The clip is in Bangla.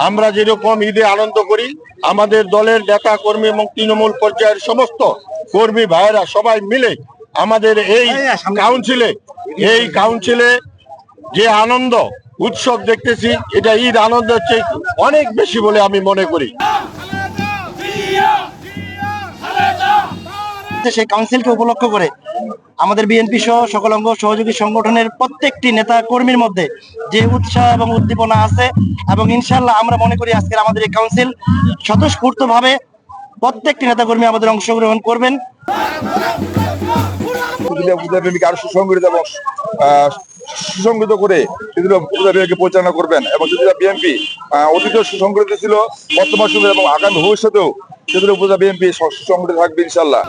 আমরা যেরকম ঈদে আনন্দ করি, আমাদের দলের নেতা কর্মী এবং তৃণমূল পর্যায়ের সমস্ত কর্মী ভাইয়েরা সবাই মিলে আমাদের এই কাউন্সিলে যে আনন্দ উৎসব দেখতেছি, এটা ঈদ আনন্দ হচ্ছে অনেক বেশি বলে আমি মনে করি। সেই কাউন্সিলকে উপলক্ষ করে আমাদের বিএনপি সহ সকল অঙ্গ সহযোগী সংগঠনের প্রত্যেকটি নেতা কর্মীর মধ্যে যে উৎসাহ এবং উদ্দীপনা আছে, এবং ইনশাল্লাহ আমরা মনে করি আজকের আমাদের এই কাউন্সিল স্বতঃস্ফূর্ত ভাবে প্রত্যেকটি নেতা কর্মী আমাদের অংশগ্রহণ করবেন। আরো সুসংগঠিত এবং সুসংগঠিত করে পরিচালনা করবেন, এবং বিএনপি অতীত সুসংগঠিত ছিল, বর্তমান সময়ে এবং আগামী ভবিষ্যতেও সেগুলো বিএনপি সুসংগঠিত থাকবে ইনশাল্লাহ।